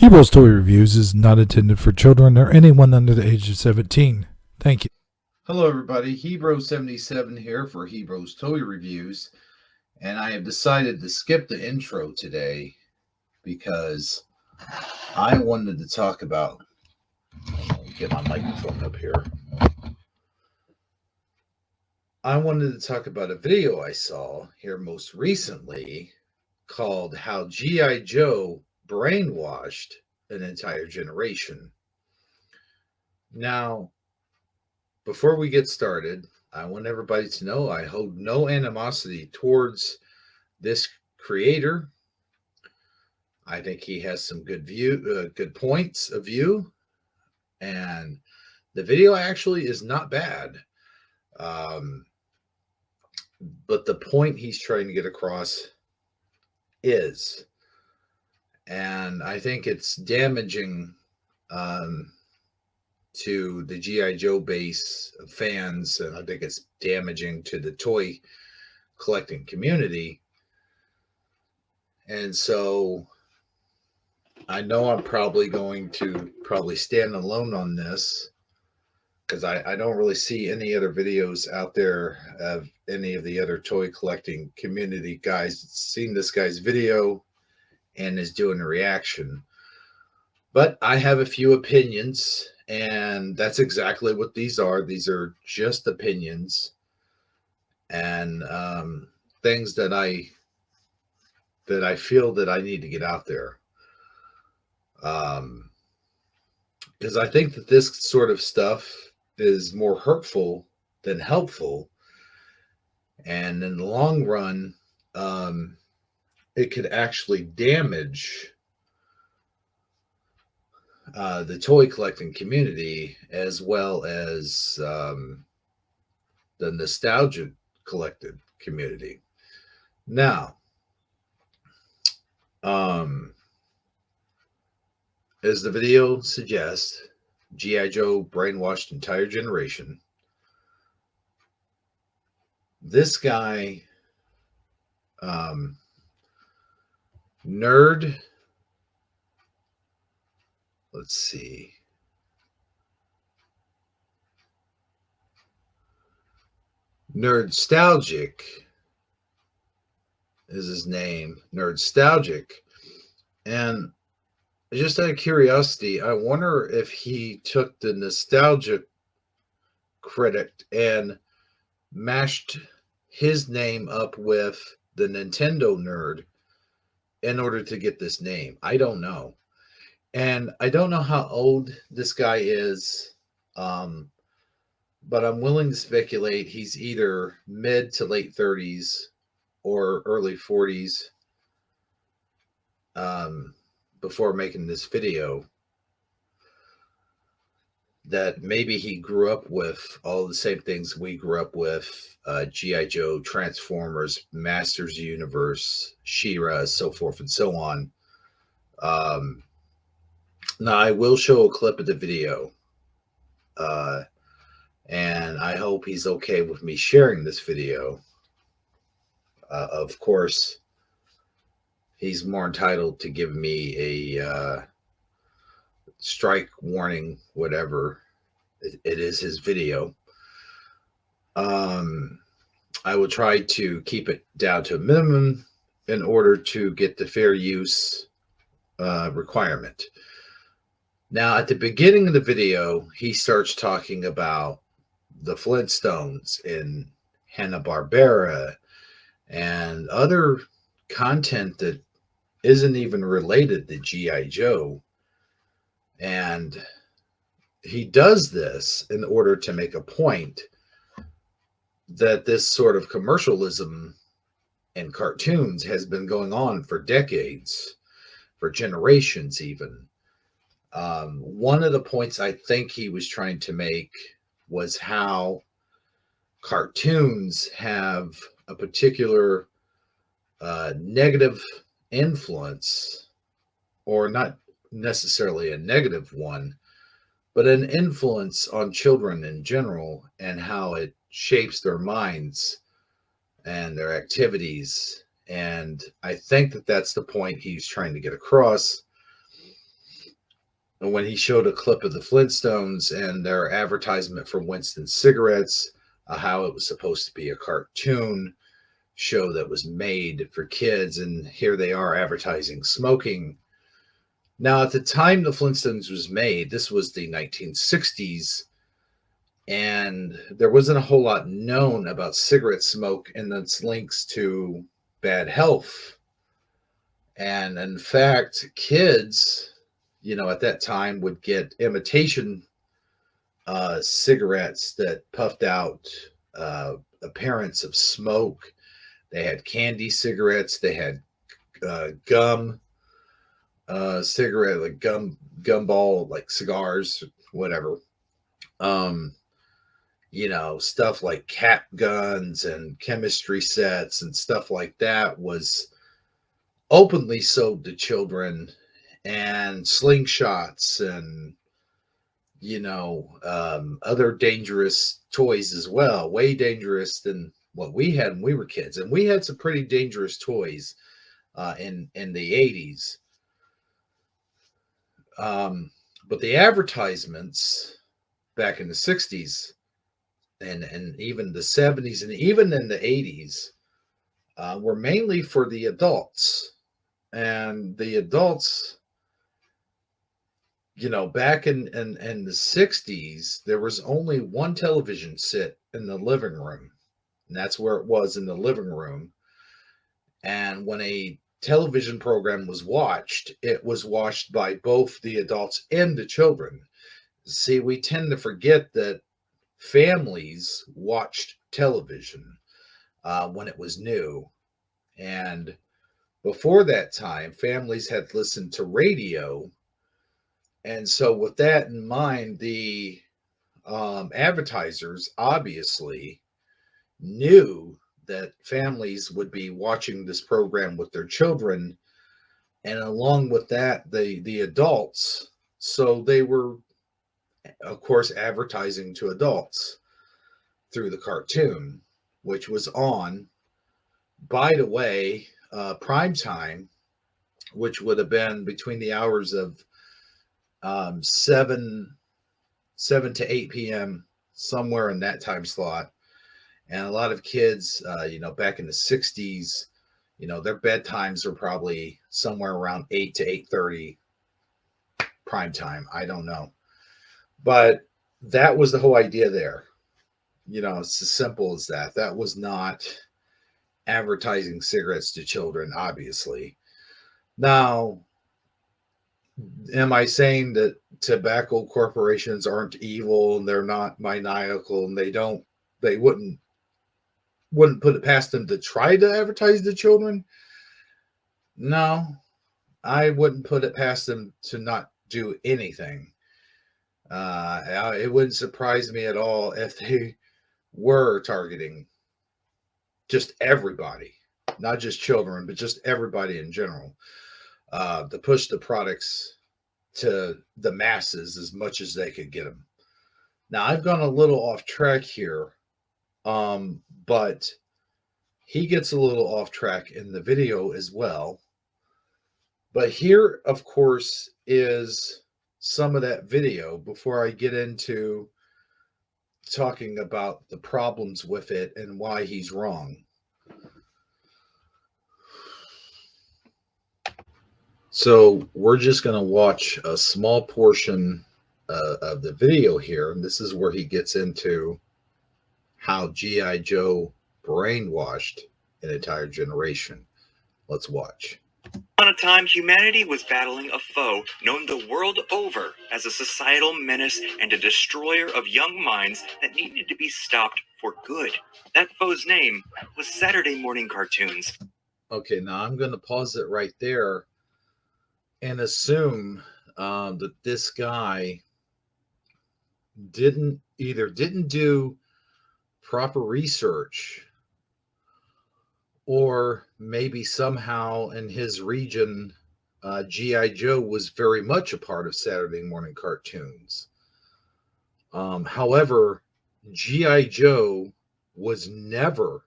Heroes Toy Reviews is not intended for children or anyone under the age of 17. Thank you. Hello everybody, Hebro77 here for Hebro's Toy Reviews, and I have decided to skip the intro today because I wanted to talk about, let me get my microphone up here. I wanted to talk about a video I saw here most recently called How G.I. Joe Brainwashed an Entire Generation. Now, before we get started, I want everybody to know I hold no animosity towards this creator. I think he has some good points of view, and the video actually is not bad. But the point he's trying to get across is, and I think it's damaging to the G.I. Joe base of fans, and I think it's damaging to the toy collecting community. And so I know I'm probably going to stand alone on this because I don't really see any other videos out there of any of the other toy collecting community guys seen this guy's video and is doing a reaction. But I have a few opinions, and that's exactly what these are. These are just opinions and things that I feel that I need to get out there. Because I think that this sort of stuff is more hurtful than helpful. And in the long run, it could actually damage the toy collecting community as well as the nostalgia collected community. Now, as the video suggests, G.I. Joe brainwashed entire generation. This guy, Nerd, let's see. Nerdstalgic is his name, Nerdstalgic. And just out of curiosity, I wonder if he took the nostalgia critic and mashed his name up with the Nintendo nerd in order to get this name. I don't know. And I don't know how old this guy is, but I'm willing to speculate he's either mid to late 30s or early 40s. Before making this video, that maybe he grew up with all the same things we grew up with, G.I. Joe, Transformers, Masters Universe, She-Ra, so forth and so on. Now, I will show a clip of the video, and I hope he's okay with me sharing this video. Of course, he's more entitled to give me a strike warning, whatever. It is his video. I will try to keep it down to a minimum in order to get the fair use requirement. Now, at the beginning of the video, he starts talking about the Flintstones and Hanna-Barbera and other content that isn't even related to G.I. Joe. And he does this in order to make a point that this sort of commercialism in cartoons has been going on for decades, for generations even. One of the points I think he was trying to make was how cartoons have a particular negative influence, or not necessarily a negative one, but an influence on children in general, and how it shapes their minds and their activities. And I think that that's the point he's trying to get across. when he showed a clip of the Flintstones and their advertisement for Winston cigarettes, how it was supposed to be a cartoon show that was made for kids, and here they are advertising smoking. Now, at the time the Flintstones was made, this was the 1960s, and there wasn't a whole lot known about cigarette smoke and its links to bad health. And in fact, kids, at that time would get imitation cigarettes that puffed out appearance of smoke. They had candy cigarettes. They had gum cigarette, like gumball, like cigars, whatever. Um, stuff like cap guns and chemistry sets and stuff like that was openly sold to children, and slingshots and other dangerous toys as well, way dangerous than what we had when we were kids. And we had some pretty dangerous toys in the 80s. But the advertisements back in the 60s and even the 70s and even in the 80s were mainly for the adults. And the adults, back in the 60s, there was only one television set in the living room. And that's where it was, in the living room. And when a television program was watched, it was watched by both the adults and the children. See, we tend to forget that families watched television when it was new. And before that time, families had listened to radio. And so, with that in mind, the advertisers obviously knew that families would be watching this program with their children, and along with that, the adults. So they were, of course, advertising to adults through the cartoon, which was on, by the way, prime time, which would have been between the hours of 7 to 8 p.m., somewhere in that time slot. And a lot of kids, back in the 60s, their bedtimes are probably somewhere around 8 to 8:30 prime time. I don't know. But that was the whole idea there. It's as simple as that. That was not advertising cigarettes to children, obviously. Now, am I saying that tobacco corporations aren't evil and they're not maniacal and they wouldn't put it past them to try to advertise to children? No, I wouldn't put it past them to not do anything. It wouldn't surprise me at all if they were targeting just everybody, not just children, but just everybody in general, to push the products to the masses as much as they could get them. Now, I've gone a little off track here, but he gets a little off track in the video as well. But here, of course, is some of that video before I get into talking about the problems with it and why he's wrong. So we're just going to watch a small portion of the video here, and this is where he gets into how G.I. Joe brainwashed an entire generation. Let's watch. On a time, humanity was battling a foe known the world over as a societal menace and a destroyer of young minds that needed to be stopped for good. That foe's name was Saturday morning cartoons. Okay, now I'm going to pause it right there and assume that this guy didn't do proper research, or maybe somehow in his region, G.I. Joe was very much a part of Saturday morning cartoons. However, G.I. Joe was never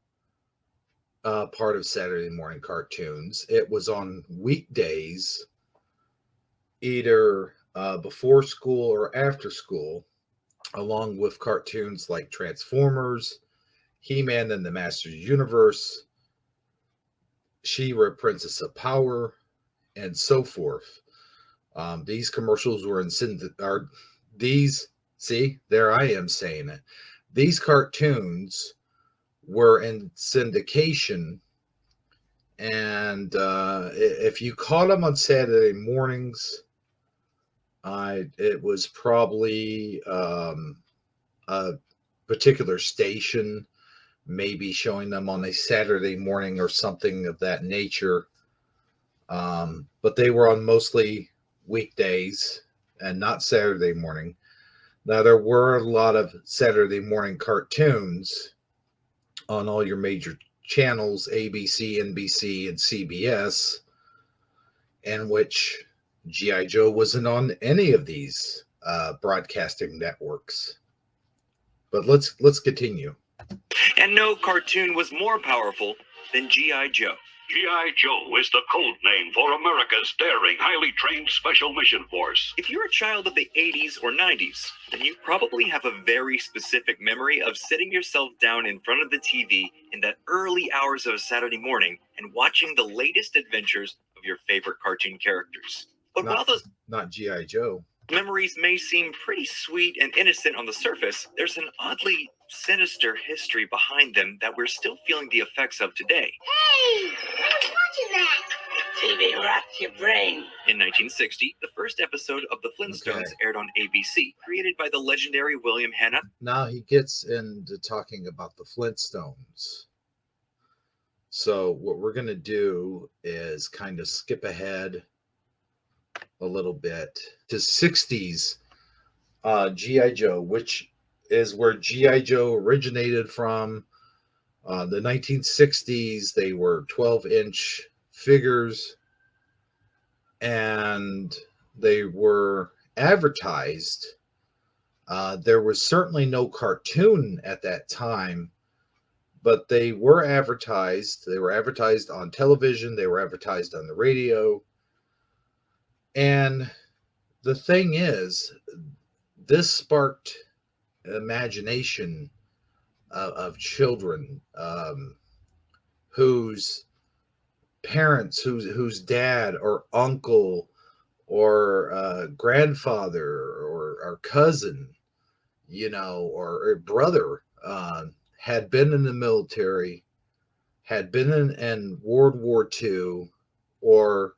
part of Saturday morning cartoons. It was on weekdays, either before school or after school, along with cartoons like Transformers, He-Man and the Masters Universe, She-Ra, Princess of Power, and so forth. These commercials were in these. See, there I am saying it. These cartoons were in syndication, and if you caught them on Saturday mornings, it was probably a particular station maybe showing them on a Saturday morning or something of that nature. But they were on mostly weekdays and not Saturday morning. Now, there were a lot of Saturday morning cartoons on all your major channels, ABC, NBC, and CBS, in which G.I. Joe wasn't on any of these broadcasting networks. But let's continue. And no cartoon was more powerful than G.I. Joe. G.I. Joe is the code name for America's daring, highly trained special mission force. If you're a child of the 80s or 90s, then you probably have a very specific memory of sitting yourself down in front of the TV in the early hours of a Saturday morning and watching the latest adventures of your favorite cartoon characters. But while those not G.I. Joe memories may seem pretty sweet and innocent on the surface, there's an oddly sinister history behind them that we're still feeling the effects of today. Hey! I was watching that! TV rots your brain. In 1960, the first episode of The Flintstones aired on ABC, created by the legendary William Hanna. Now he gets into talking about the Flintstones. So what we're going to do is kind of skip ahead a little bit to 60s G.I. Joe, which is where G.I. Joe originated from. The 1960s, they were 12-inch figures, and they were advertised. There was certainly no cartoon at that time, but they were advertised. They were advertised on television. They were advertised on the radio. And the thing is, this sparked imagination of children whose parents, whose dad or uncle or grandfather or cousin, or brother had been in the military, had been in World War II or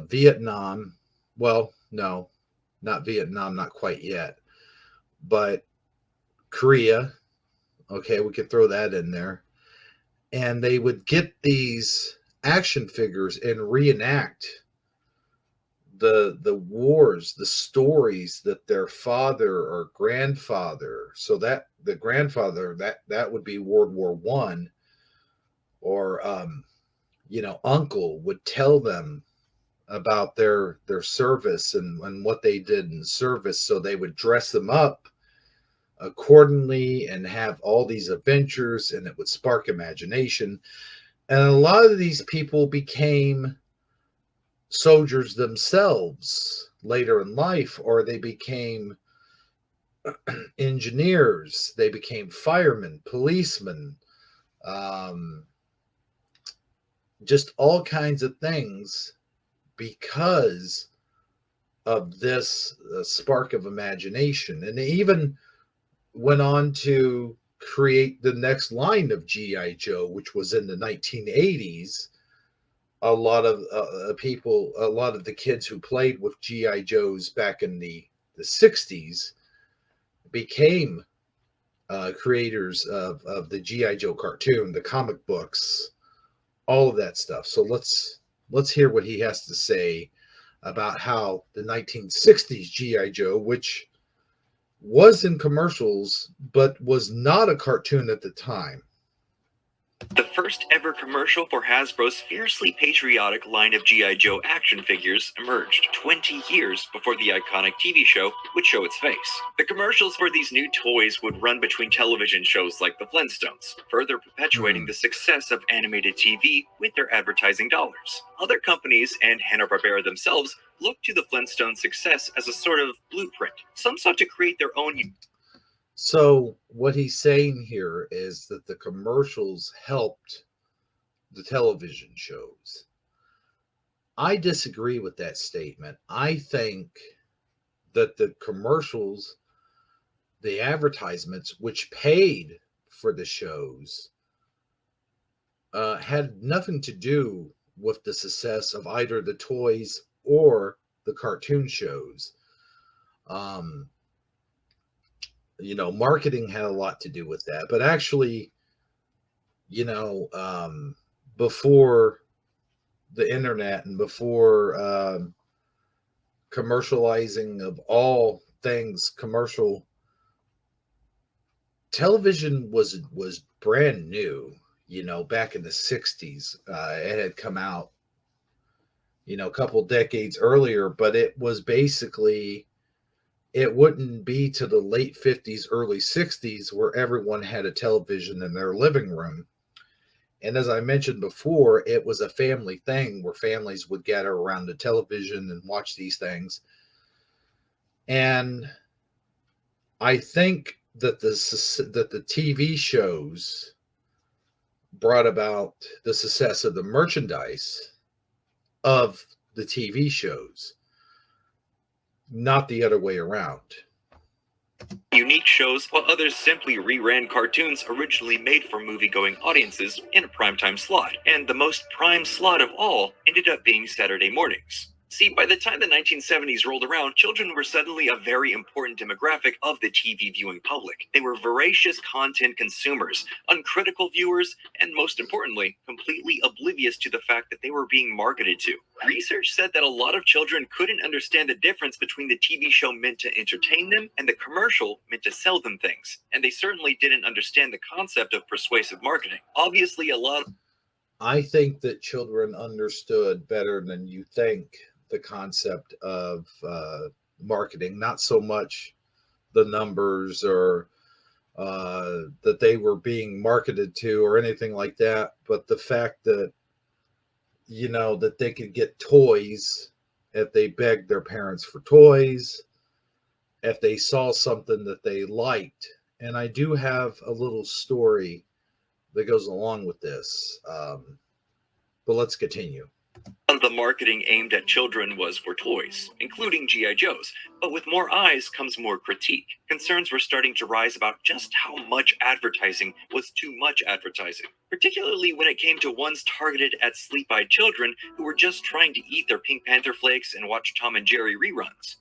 Vietnam. Well, no, not Vietnam, not quite yet, but Korea. Okay, we could throw that in there. And they would get these action figures and reenact the wars, the stories that their father or grandfather, so that the grandfather, that would be World War One, or uncle would tell them about their service and what they did in service, so they would dress them up accordingly and have all these adventures, and it would spark imagination. And a lot of these people became soldiers themselves later in life, or they became engineers, they became firemen, policemen, just all kinds of things because of this spark of imagination. And they even went on to create the next line of G.I. Joe, which was in the 1980s. A lot of people, a lot of the kids who played with G.I. Joes back in the 60s became creators of the G.I. Joe cartoon, the comic books, all of that stuff. So let's hear what he has to say about how the 1960s G.I. Joe, which was in commercials but was not a cartoon at the time. The first ever commercial for Hasbro's fiercely patriotic line of G.I. Joe action figures emerged 20 years before the iconic TV show would show its face. The commercials for these new toys would run between television shows like The Flintstones, further perpetuating the success of animated TV with their advertising dollars. Other companies and Hanna-Barbera themselves looked to the Flintstones' success as a sort of blueprint. Some sought to create their own. So what he's saying here is that the commercials helped the television shows. I disagree with that statement. I think that the commercials, the advertisements, which paid for the shows, had nothing to do with the success of either the toys or the cartoon shows. Marketing had a lot to do with that. But actually, before the internet and before commercializing of all things commercial, television was brand new. Back in the 60s, it had come out, a couple decades earlier, but it was basically, it wouldn't be to the late 50s, early 60s where everyone had a television in their living room. And as I mentioned before, it was a family thing where families would gather around the television and watch these things. And I think that the TV shows brought about the success of the merchandise of the TV shows, not the other way around. Unique shows, while others simply reran cartoons originally made for movie-going audiences in a primetime slot. And the most prime slot of all ended up being Saturday mornings. See, by the time the 1970s rolled around, children were suddenly a very important demographic of the TV viewing public. They were voracious content consumers, uncritical viewers, and most importantly, completely oblivious to the fact that they were being marketed to. Research said that a lot of children couldn't understand the difference between the TV show meant to entertain them and the commercial meant to sell them things. And they certainly didn't understand the concept of persuasive marketing. Obviously, I think that children understood better than you think the concept of marketing, not so much the numbers or that they were being marketed to or anything like that, but the fact that, that they could get toys if they begged their parents for toys, if they saw something that they liked. And I do have a little story that goes along with this, but let's continue. The marketing aimed at children was for toys, including G.I. Joes, but with more eyes comes more critique. Concerns were starting to rise about just how much advertising was too much advertising, particularly when it came to ones targeted at sleep-eyed children who were just trying to eat their Pink Panther flakes and watch Tom and Jerry reruns.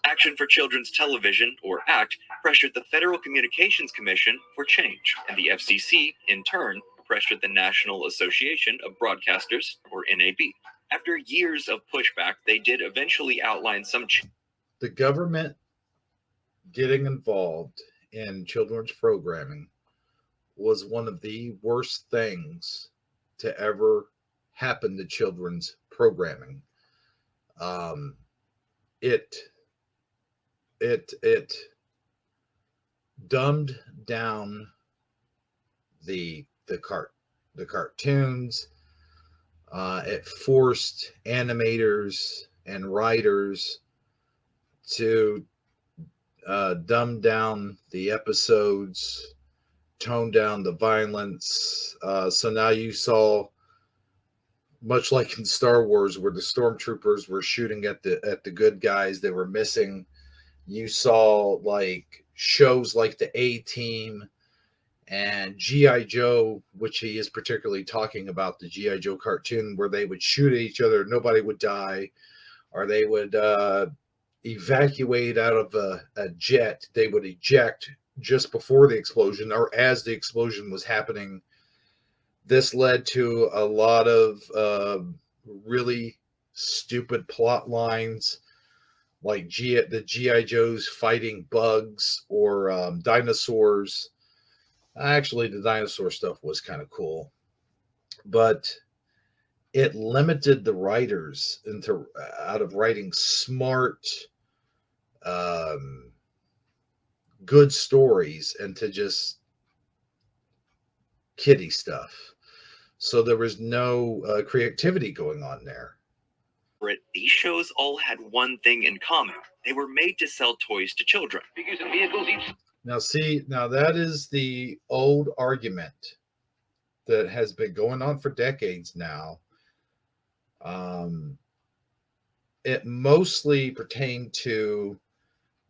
Action for Children's Television, or ACT, pressured the Federal Communications Commission for change, and the FCC, in turn, pressured the National Association of Broadcasters, or NAB. After years of pushback, they did eventually outline some the government getting involved in children's programming was one of the worst things to ever happen to children's programming. It dumbed down the cartoons. It forced animators and writers to dumb down the episodes, tone down the violence. So now you saw, much like in Star Wars, where the stormtroopers were shooting at the good guys they were missing. You saw like shows like the A-Team and G.I. Joe, which he is particularly talking about, the G.I. Joe cartoon, where they would shoot at each other, nobody would die, or they would evacuate out of a jet. They would eject just before the explosion or as the explosion was happening. This led to a lot of really stupid plot lines, like the G.I. Joes fighting bugs or dinosaurs. Actually, the dinosaur stuff was kind of cool, but it limited the writers into out of writing smart, um, good stories into just kiddie stuff. So there was no creativity going on there. These shows all had one thing in common. They were made to sell toys to children. Figures and vehicles each. Now, see, now that is the old argument that has been going on for decades now. It mostly pertained to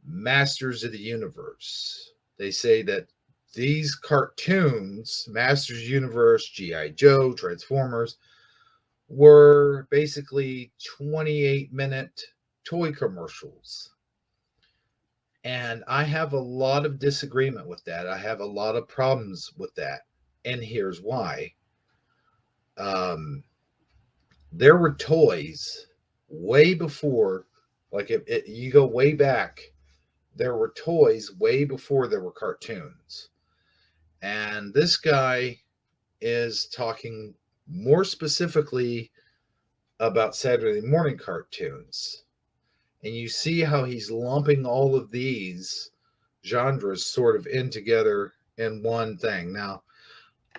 Masters of the Universe. They say that these cartoons, Masters of the Universe, G.I. Joe, Transformers, were basically 28-minute toy commercials. And I have a lot of disagreement with that. I have a lot of problems with that. And here's why. There were toys way before, like if you go way back, there were toys way before there were cartoons. And this guy is talking more specifically about Saturday morning cartoons. And you see how he's lumping all of these genres sort of in together in one thing. Now,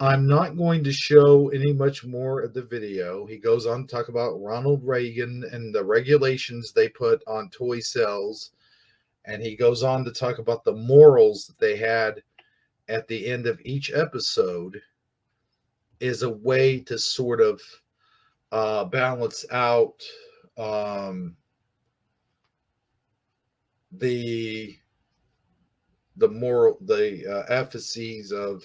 I'm not going to show any much more of the video. He goes on to talk about Ronald Reagan and the regulations they put on toy sales. And he goes on to talk about the morals that they had at the end of each episode is a way to sort of balance out the efficacies of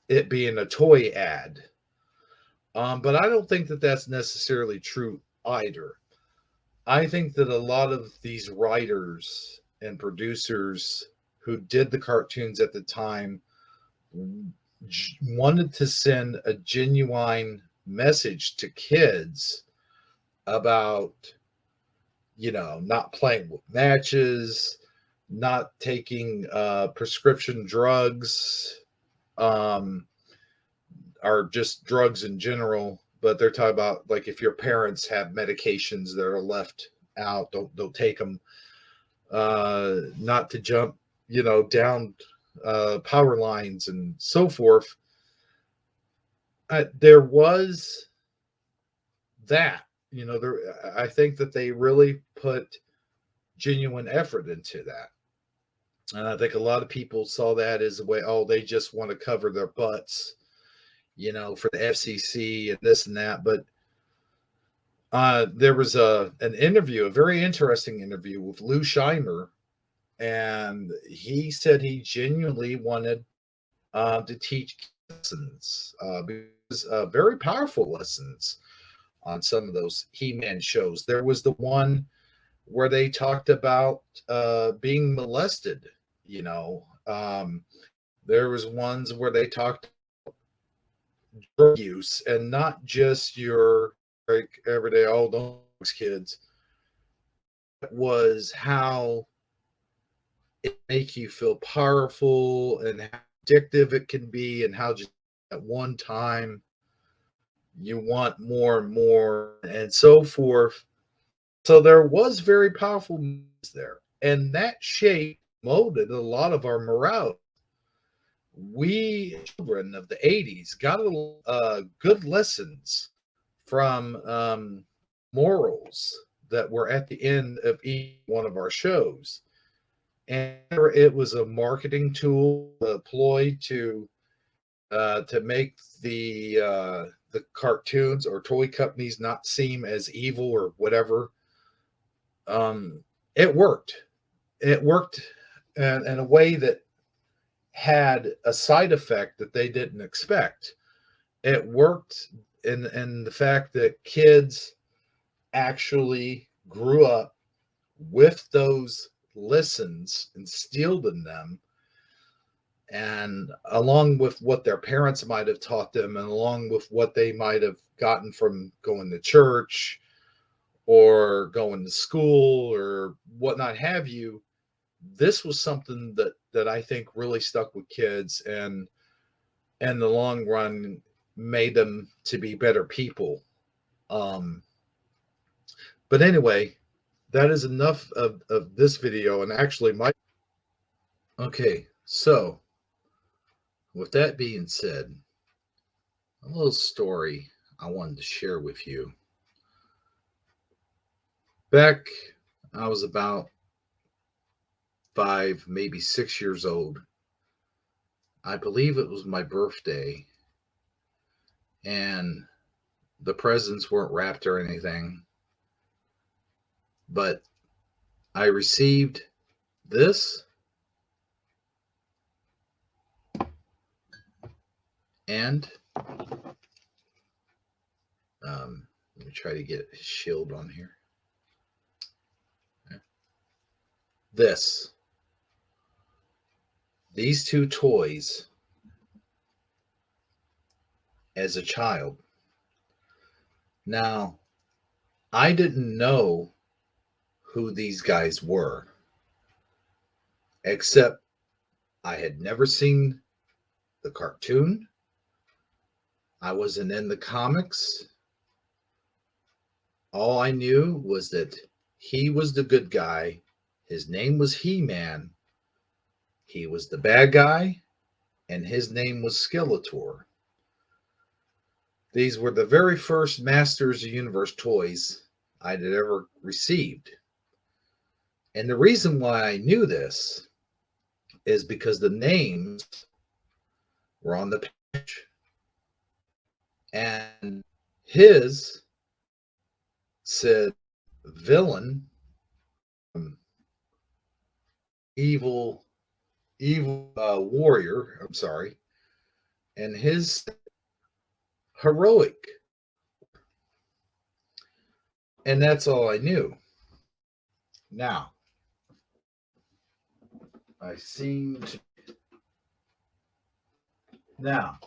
it being a toy ad. But I don't think that that's necessarily true either. I think that a lot of these writers and producers who did the cartoons at the time wanted to send a genuine message to kids about, not playing with matches, not taking prescription drugs, or just drugs in general. But they're talking about, like, if your parents have medications that are left out, don't take them. Not to jump, down power lines and so forth. There was that, I think that they really put genuine effort into that. And I think a lot of people saw that as a way, oh, they just want to cover their butts, for the FCC and this and that. But there was an interview, a very interesting interview with Lou Scheimer, and he said he genuinely wanted to teach lessons, because very powerful lessons on some of those He-Man shows. There was the one where they talked about being molested. There was ones where they talked drug use, and not just your like everyday old dogs kids. It was how it make you feel powerful and how addictive it can be, and how just at one time you want more and more and so forth. So there was very powerful moves there, and that shape molded a lot of our morale. We children of the 80s got good lessons from morals that were at the end of each one of our shows. And it was a marketing tool, a ploy to make the cartoons or toy companies not seem as evil or whatever. It worked. It worked in a way that had a side effect that they didn't expect. It worked in the fact that kids actually grew up with those lessons instilled in them, and along with what their parents might have taught them, and along with what they might have gotten from going to church or going to school or whatnot have you, this was something that I think really stuck with kids, and in the long run made them to be better people. Um, but anyway, that is enough of this video. And actually, okay, so with that being said, a little story I wanted to share with you. Back, I was about 5, maybe 6 years old. I believe it was my birthday, and the presents weren't wrapped or anything, but I received this, and let me try to get his shield on here. These two toys as a child. Now, I didn't know who these guys were, except I had never seen the cartoon. I wasn't in the comics. All I knew was that he was the good guy. His name was He-Man. He was the bad guy, and his name was Skeletor. These were the very first Masters of the Universe toys I had ever received. And the reason why I knew this is because the names were on the page. And his said villain, evil warrior, I'm sorry, and his heroic. And that's all I knew. Now, I seem to. Now,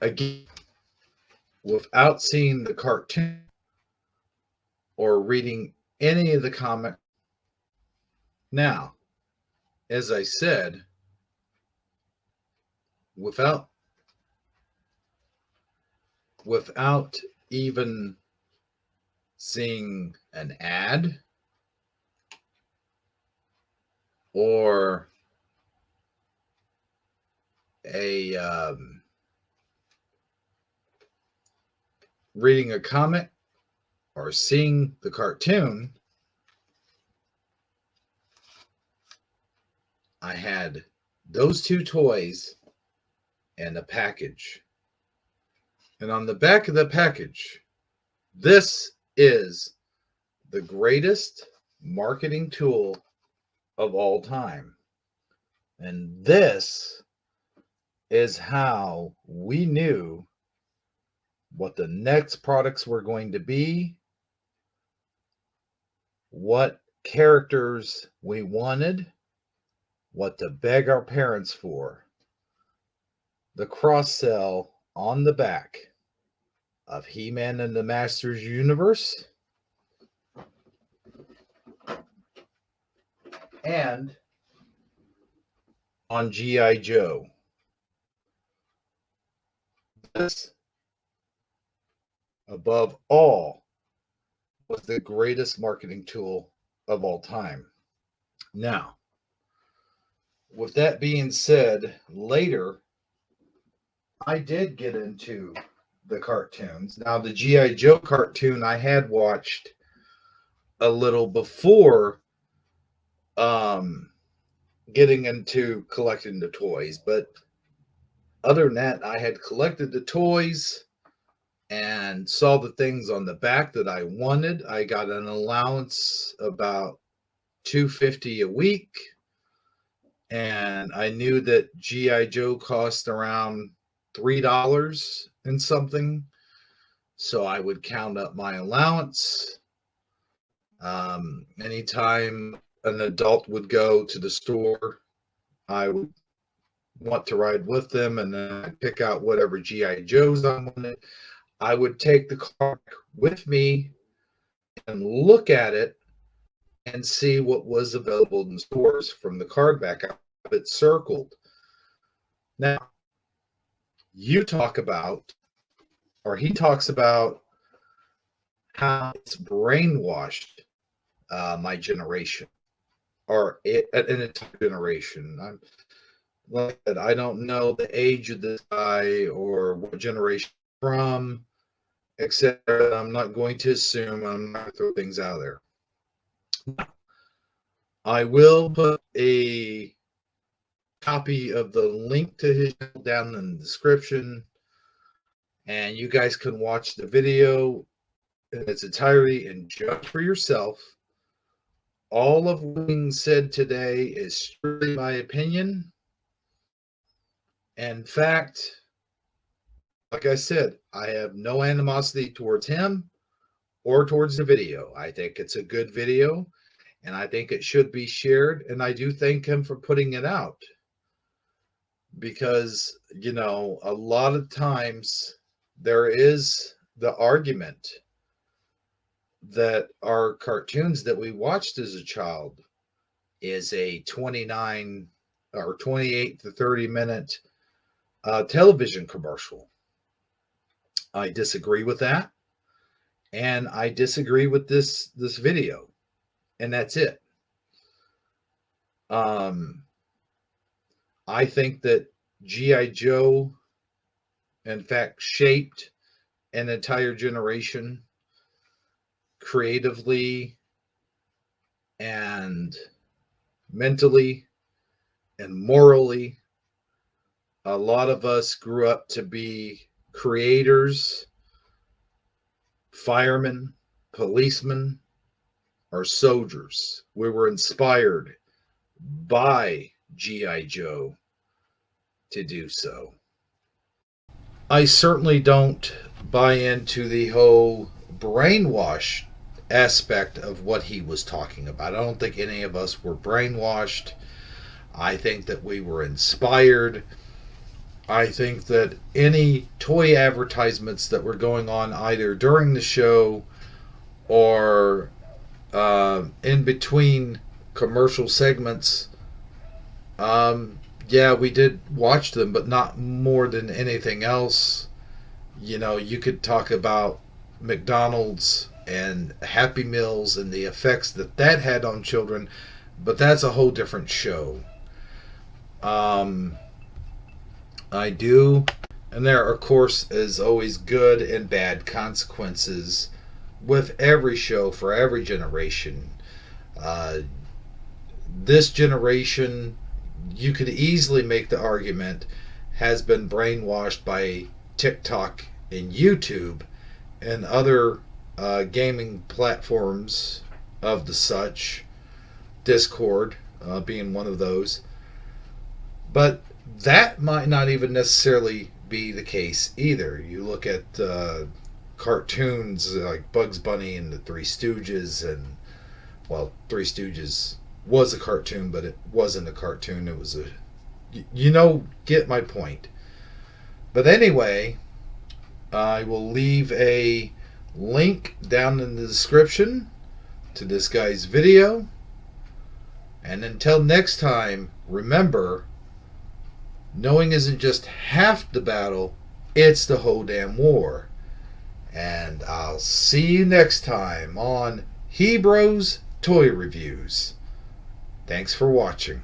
again, without seeing the cartoon or reading any of the comic. Now, as I said, without even seeing an ad or reading a comic or seeing the cartoon, I had those two toys and a package. And on the back of the package, this is the greatest marketing tool of all time. And this is how we knew what the next products were going to be, what characters we wanted, what to beg our parents for. The cross sell on the back of He-Man and the Masters Universe, and on G.I. Joe. This, above all, was the greatest marketing tool of all time. Now, with that being said, later, I did get into the cartoons. Now, the G.I. Joe cartoon I had watched a little before getting into collecting the toys. But other than that, I had collected the toys and saw the things on the back that I wanted. I got an allowance about $2.50 a week. And I knew that G.I. Joe cost around $3 and something. So I would count up my allowance. Anytime an adult would go to the store, I would want to ride with them, and then I'd pick out whatever G.I. Joes I wanted. I would take the car with me and look at it and see what was available in stores from the card back. I have it circled. Now, you talk about, or he talks about, how it's brainwashed my generation, or an entire generation. I'm like I said, I don't know the age of this guy or what generation from, except that I'm not going to assume. I'm not going to throw things out there. I will put a copy of the link to his channel down in the description, and you guys can watch the video in its entirety and judge for yourself. All of what's being said today is strictly my opinion. In fact, like I said, I have no animosity towards him or towards the video. I think it's a good video, and I think it should be shared. And I do thank him for putting it out, because, you know, a lot of times there is the argument that our cartoons that we watched as a child is a 29 or 28 to 30 minute television commercial. I disagree with that, and I disagree with this video, and that's it. I think that G.I. Joe, in fact, shaped an entire generation creatively and mentally and morally. A lot of us grew up to be creators, firemen, policemen, or soldiers. We were inspired by G.I. Joe to do so. I certainly don't buy into the whole brainwash aspect of what he was talking about. I don't think any of us were brainwashed. I think that we were inspired. I think that any toy advertisements that were going on either during the show or in between commercial segments, yeah, we did watch them, but not more than anything else. You know, you could talk about McDonald's and Happy Meals and the effects that that had on children, but that's a whole different show. I do, and there, of course, is always good and bad consequences with every show for every generation. This generation, you could easily make the argument, has been brainwashed by TikTok and YouTube and other gaming platforms of the such, Discord being one of those. But that might not even necessarily be the case either. You look at cartoons like Bugs Bunny and the Three Stooges, and, well, Three Stooges was a cartoon, but it wasn't a cartoon. It was get my point. But anyway, I will leave a link down in the description to this guy's video. And until next time, remember, knowing isn't just half the battle, it's the whole damn war. And I'll see you next time on Hebrews Toy Reviews. Thanks for watching.